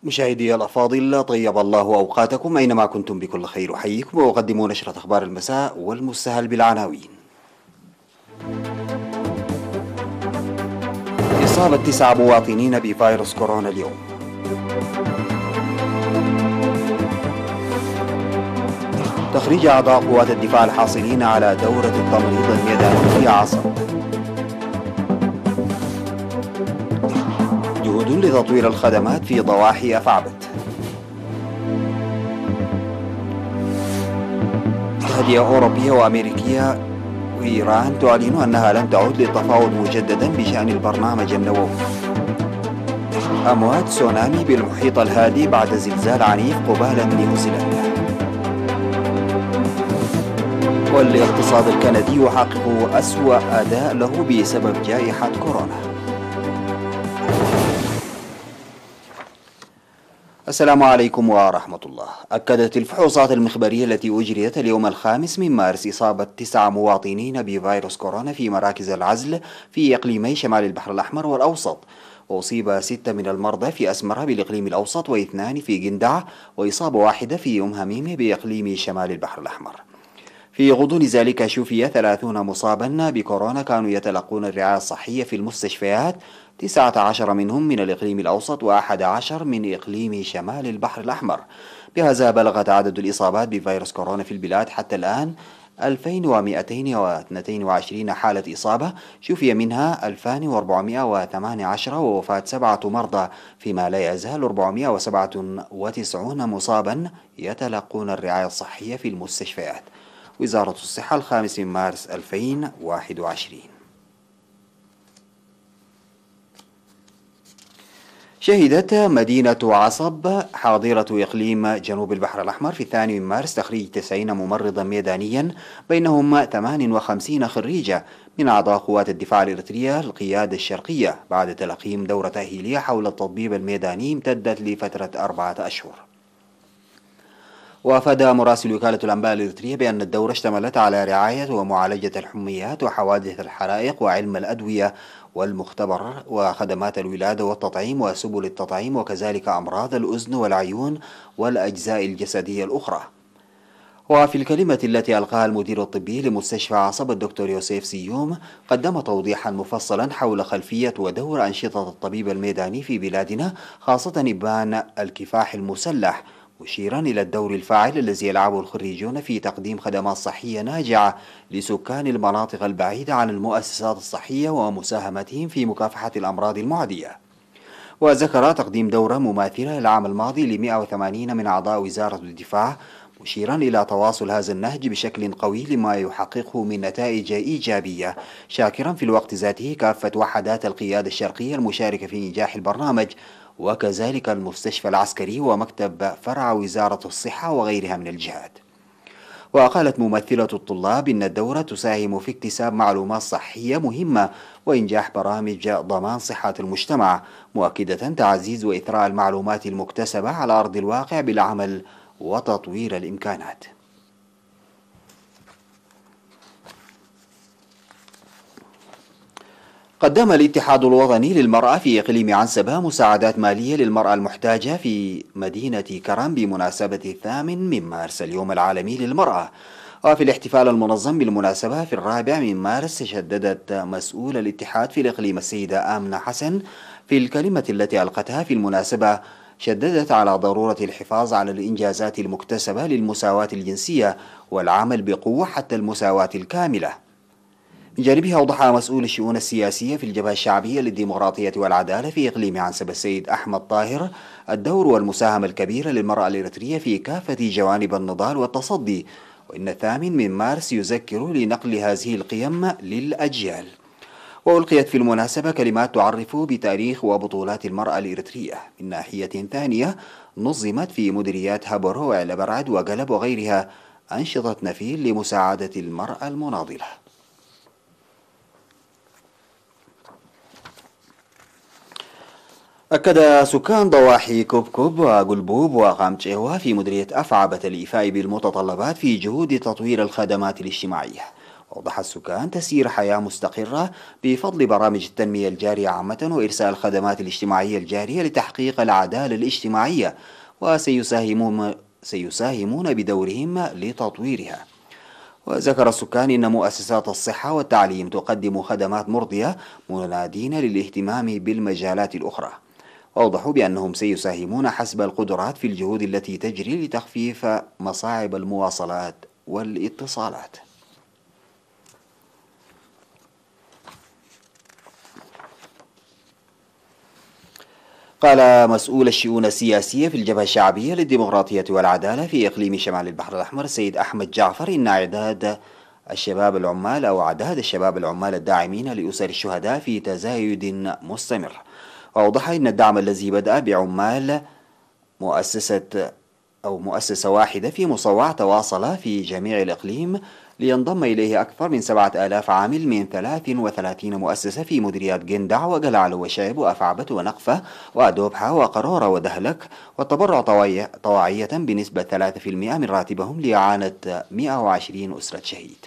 مشاهدي الأفاضل، طيب الله أوقاتكم أينما كنتم بكل خير. أحييكم وأقدم نشرة أخبار المساء والمستهل بالعناوين. إصابة 9 مواطنين بفيروس كورونا اليوم. تخريج أعضاء قوات الدفاع الحاصلين على دورة التمريض الميداني في عصر. جهود لتطوير الخدمات في ضواحي أفعبت. تهدئة أوروبية وأمريكية وإيران تعلن أنها لن تعود للتفاوض مجددا بشأن البرنامج النووي. أموات تسونامي بالمحيط الهادي بعد زلزال عنيف قبالة نيوزيلندا. والاقتصاد الكندي يحقق أسوأ أداء له بسبب جائحة كورونا. السلام عليكم ورحمة الله. أكدت الفحوصات المخبرية التي أجريت اليوم الخامس من مارس إصابة 9 مواطنين بفيروس كورونا في مراكز العزل في إقليمي شمال البحر الأحمر والأوسط، وأصيب 6 من المرضى في أسمرة بالإقليم الأوسط و2 في قندع، وإصابة واحدة في أم هميمة بإقليم شمال البحر الأحمر. في غضون ذلك شفي 30 مصابا بكورونا كانوا يتلقون الرعاية الصحية في المستشفيات، 19 منهم من الإقليم الأوسط و11 من إقليم شمال البحر الأحمر. بهذا بلغت عدد الإصابات بفيروس كورونا في البلاد حتى الآن 2222 حالة إصابة، شفي منها 2418 ووفاة 7 مرضى، فيما لا يزال 497 مصابا يتلقون الرعاية الصحية في المستشفيات. وزارة الصحة 5 من مارس 2021. شهدت مدينة عصب حاضرة إقليم جنوب البحر الأحمر في 2 من مارس تخريج 90 ممرضا ميدانيا، بينهم 58 خريجة من أعضاء قوات الدفاع الإريترية القيادة الشرقية، بعد تلقيهم دورة تأهيلية حول التطبيب الميداني امتدت لفترة 4 أشهر. وأفاد مراسل وكالة الأنباء الإريترية بأن الدورة اشتملت على رعاية ومعالجة الحميات وحوادث الحرائق وعلم الأدوية والمختبر وخدمات الولادة والتطعيم وسبل التطعيم، وكذلك أمراض الأذن والعيون والأجزاء الجسدية الأخرى. وفي الكلمة التي ألقاها المدير الطبي لمستشفى عصب الدكتور يوسف سيوم، قدم توضيحا مفصلا حول خلفية ودور أنشطة الطبيب الميداني في بلادنا، خاصة إبان الكفاح المسلح، مشيرا إلى الدور الفاعل الذي يلعبه الخريجون في تقديم خدمات صحية ناجعة لسكان المناطق البعيدة عن المؤسسات الصحية ومساهمتهم في مكافحة الأمراض المعدية. وذكر تقديم دورة مماثلة العام الماضي ل180 من أعضاء وزارة الدفاع، مشيرا إلى تواصل هذا النهج بشكل قوي لما يحققه من نتائج إيجابية، شاكرا في الوقت ذاته كافة وحدات القيادة الشرقية المشاركة في نجاح البرنامج، وكذلك المستشفى العسكري ومكتب فرع وزارة الصحة وغيرها من الجهات. وقالت ممثلة الطلاب إن الدورة تساهم في اكتساب معلومات صحية مهمة وإنجاح برامج ضمان صحة المجتمع، مؤكدة تعزيز وإثراء المعلومات المكتسبة على أرض الواقع بالعمل وتطوير الإمكانات. قدم الاتحاد الوطني للمرأة في إقليم عنسبة مساعدات مالية للمرأة المحتاجة في مدينة كرم بمناسبة 8 من مارس اليوم العالمي للمرأة. وفي الاحتفال المنظم بالمناسبة في 4 من مارس، شددت مسؤول الاتحاد في الإقليم السيدة آمنة حسن في الكلمة التي ألقتها في المناسبة، شددت على ضرورة الحفاظ على الإنجازات المكتسبة للمساواة الجنسية والعمل بقوة حتى المساواة الكاملة. من جانبه أوضح مسؤول الشؤون السياسية في الجبهة الشعبية للديمقراطية والعدالة في إقليم عنسبة السيد أحمد طاهر الدور والمساهمة الكبيرة للمرأة الإريترية في كافة جوانب النضال والتصدي، وإن 8 من مارس يذكر لنقل هذه القيم للأجيال. وألقيت في المناسبة كلمات تعرف بتاريخ وبطولات المرأة الإريترية. من ناحية ثانية، نظمت في مديريات هابورو وعلبرعد وقلب وغيرها أنشطة نفيل لمساعدة المرأة المناضلة. أكد سكان ضواحي كوبكوب وقلبوب وقامتشيوا في مديرية أفعبة الإيفاء بالمتطلبات في جهود تطوير الخدمات الاجتماعية. أوضح السكان تسيير حياة مستقرة بفضل برامج التنمية الجارية عامة وإرسال الخدمات الاجتماعية الجارية لتحقيق العدالة الاجتماعية، وسيساهمون بدورهم لتطويرها. وذكر السكان أن مؤسسات الصحة والتعليم تقدم خدمات مرضية، منادين للاهتمام بالمجالات الأخرى. وأوضحوا بأنهم سيساهمون حسب القدرات في الجهود التي تجري لتخفيف مصاعب المواصلات والاتصالات. قال مسؤول الشؤون السياسية في الجبهة الشعبية للديمقراطية والعدالة في إقليم شمال البحر الأحمر السيد أحمد جعفر إن أعداد الشباب العمال الداعمين لأسر الشهداء في تزايد مستمر. وأوضح أن الدعم الذي بدأ بعمال مؤسسة واحدة في مصوع تواصل في جميع الإقليم لينضم إليه أكثر من 7000 عامل من 33 مؤسسة في مديريات جندع وقلعلو وشعب وأفعبت ونقفة وأدوبحة وقرورة ودهلك، والتبرع طوعية بنسبة 3% من راتبهم لإعانة 120 أسرة شهيد.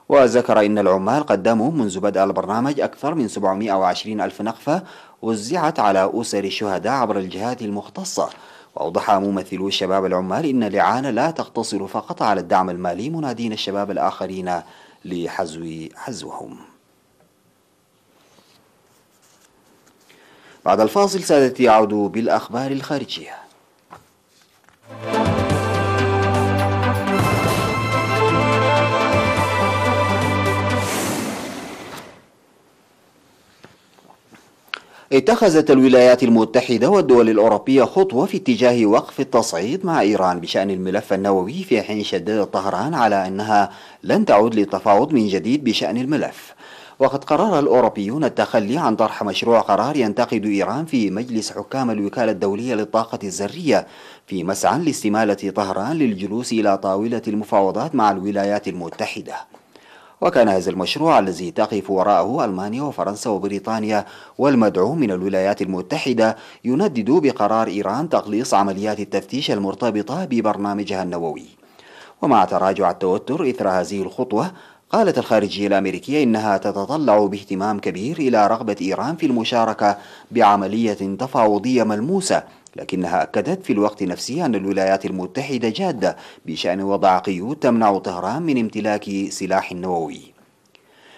وذكر إن العمال قدموا منذ بدء البرنامج أكثر من 720 ألف نقفة وزعت على أسر الشهداء عبر الجهات المختصة. وأوضح ممثلو الشباب العمال إن الإعانة لا تقتصر فقط على الدعم المالي، منادين الشباب الآخرين حزوهم. بعد الفاصل سادتي أعود بالأخبار الخارجية. اتخذت الولايات المتحدة والدول الأوروبية خطوة في اتجاه وقف التصعيد مع إيران بشأن الملف النووي، في حين شددت طهران على أنها لن تعود للتفاوض من جديد بشأن الملف. وقد قرر الأوروبيون التخلي عن طرح مشروع قرار ينتقد إيران في مجلس حكام الوكالة الدولية للطاقة الذرية في مسعى لاستمالة طهران للجلوس إلى طاولة المفاوضات مع الولايات المتحدة. وكان هذا المشروع الذي تقف وراءه ألمانيا وفرنسا وبريطانيا والمدعوم من الولايات المتحدة يندد بقرار إيران تقليص عمليات التفتيش المرتبطة ببرنامجها النووي. ومع تراجع التوتر إثر هذه الخطوة، قالت الخارجية الأمريكية إنها تتطلع باهتمام كبير إلى رغبة إيران في المشاركة بعملية تفاوضية ملموسة، لكنها أكدت في الوقت نفسه أن الولايات المتحدة جادة بشأن وضع قيود تمنع طهران من امتلاك سلاح نووي.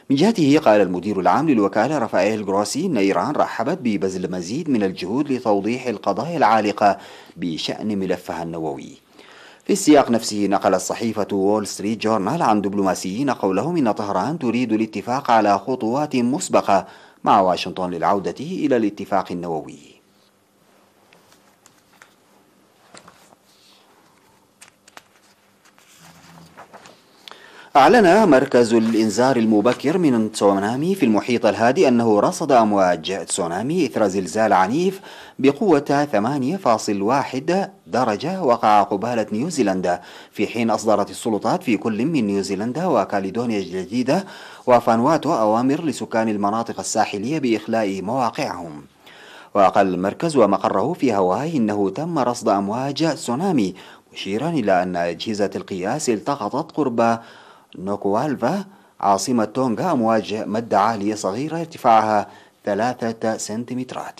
من جهته قال المدير العام للوكالة رافائيل جروسي إن إيران رحبت ببذل مزيد من الجهود لتوضيح القضايا العالقة بشأن ملفها النووي. في السياق نفسه نقلت صحيفة وول ستريت جورنال عن دبلوماسيين قولهم إن طهران تريد الاتفاق على خطوات مسبقة مع واشنطن للعودة إلى الاتفاق النووي. أعلن مركز الإنذار المبكر من التسونامي في المحيط الهادئ أنه رصد أمواج تسونامي إثر زلزال عنيف بقوة 8.1 درجة وقع قبالة نيوزيلندا، في حين أصدرت السلطات في كل من نيوزيلندا وكاليدونيا الجديدة وفانواتو أوامر لسكان المناطق الساحلية بإخلاء مواقعهم. وقال المركز ومقره في هاواي إنه تم رصد أمواج تسونامي، مشيرا إلى أن أجهزة القياس التقطت قرب نوكوالفا عاصمة تونغا أمواج مد عالية صغيرة ارتفاعها 3 سنتيمترات.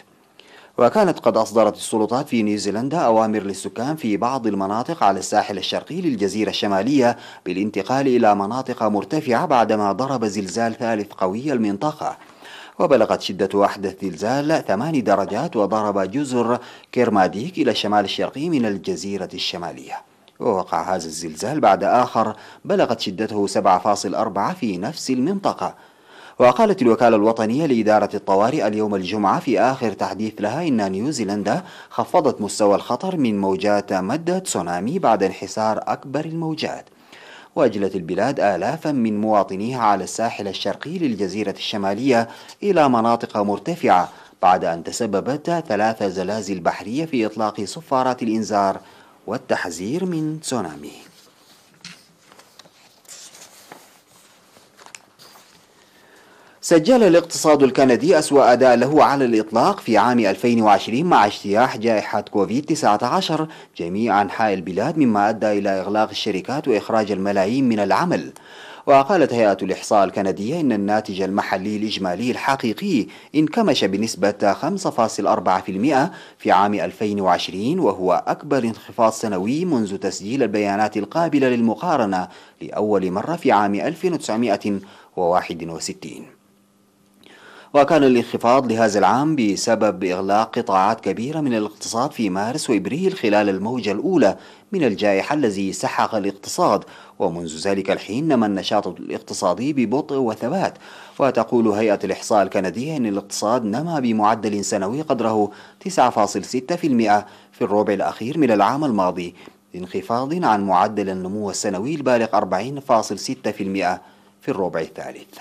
وكانت قد أصدرت السلطات في نيوزيلندا أوامر للسكان في بعض المناطق على الساحل الشرقي للجزيرة الشمالية بالانتقال إلى مناطق مرتفعة بعدما ضرب زلزال ثالث قوي المنطقة. وبلغت شدة أحدث زلزال 8 درجات وضرب جزر كيرماديك إلى الشمال الشرقي من الجزيرة الشمالية. ووقع هذا الزلزال بعد آخر بلغت شدته 7.4 في نفس المنطقة. وقالت الوكالة الوطنية لإدارة الطوارئ اليوم الجمعة في آخر تحديث لها إن نيوزيلندا خفضت مستوى الخطر من موجات مد تسونامي بعد انحسار أكبر الموجات. وأجلت البلاد آلافا من مواطنيها على الساحل الشرقي للجزيرة الشمالية إلى مناطق مرتفعة بعد أن تسببت 3 زلازل بحرية في إطلاق صفارات الإنذار والتحذير من تسونامي. سجل الاقتصاد الكندي أسوأ أداء له على الإطلاق في عام 2020 مع اجتياح جائحة كوفيد-19 جميع أنحاء البلاد، مما أدى إلى إغلاق الشركات وإخراج الملايين من العمل. وقالت هيئة الإحصاء الكندية إن الناتج المحلي الإجمالي الحقيقي انكمش بنسبة 5.4% في عام 2020، وهو أكبر انخفاض سنوي منذ تسجيل البيانات القابلة للمقارنة لأول مرة في عام 1961. وكان الانخفاض لهذا العام بسبب إغلاق قطاعات كبيرة من الاقتصاد في مارس وإبريل خلال الموجة الأولى من الجائحة الذي سحق الاقتصاد، ومنذ ذلك الحين نما النشاط الاقتصادي ببطء وثبات. وتقول هيئة الإحصاء الكندية أن الاقتصاد نما بمعدل سنوي قدره 9.6% في الربع الأخير من العام الماضي، انخفاض عن معدل النمو السنوي البالغ 40.6% في الربع الثالث.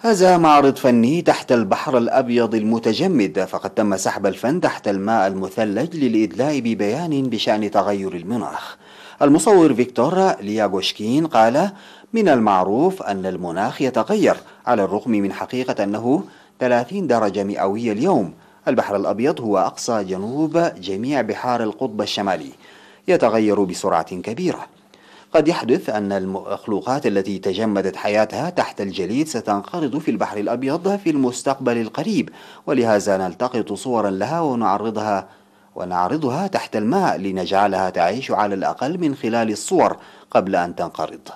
هذا معرض فني تحت البحر الأبيض المتجمد، فقد تم سحب الفن تحت الماء المثلج للإدلاء ببيان بشأن تغير المناخ. المصور فيكتور لياغوشكين قال: من المعروف أن المناخ يتغير على الرغم من حقيقة أنه 30 درجة مئوية اليوم. البحر الأبيض هو أقصى جنوب جميع بحار القطب الشمالي، يتغير بسرعة كبيرة. قد يحدث أن المخلوقات التي تجمدت حياتها تحت الجليد ستنقرض في البحر الأبيض في المستقبل القريب، ولهذا نلتقط صورا لها ونعرضها تحت الماء لنجعلها تعيش على الأقل من خلال الصور قبل أن تنقرض.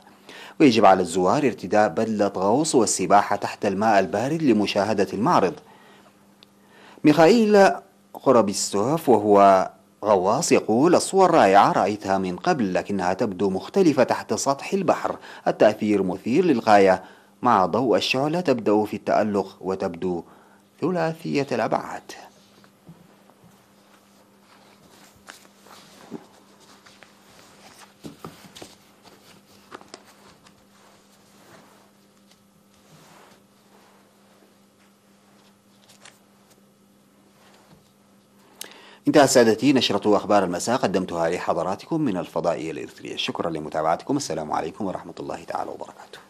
ويجب على الزوار ارتداء بدلة غوص والسباحة تحت الماء البارد لمشاهدة المعرض. ميخائيل خورابيستوف وهو غواص يقول: الصور رائعة، رأيتها من قبل لكنها تبدو مختلفة تحت سطح البحر. التأثير مثير للغاية، مع ضوء الشعلة تبدأ في التألق وتبدو ثلاثية الأبعاد. انتهى سادتي نشرة أخبار المساء، قدمتها لحضراتكم من الفضائية الإريترية. شكرا لمتابعتكم. السلام عليكم ورحمة الله تعالى وبركاته.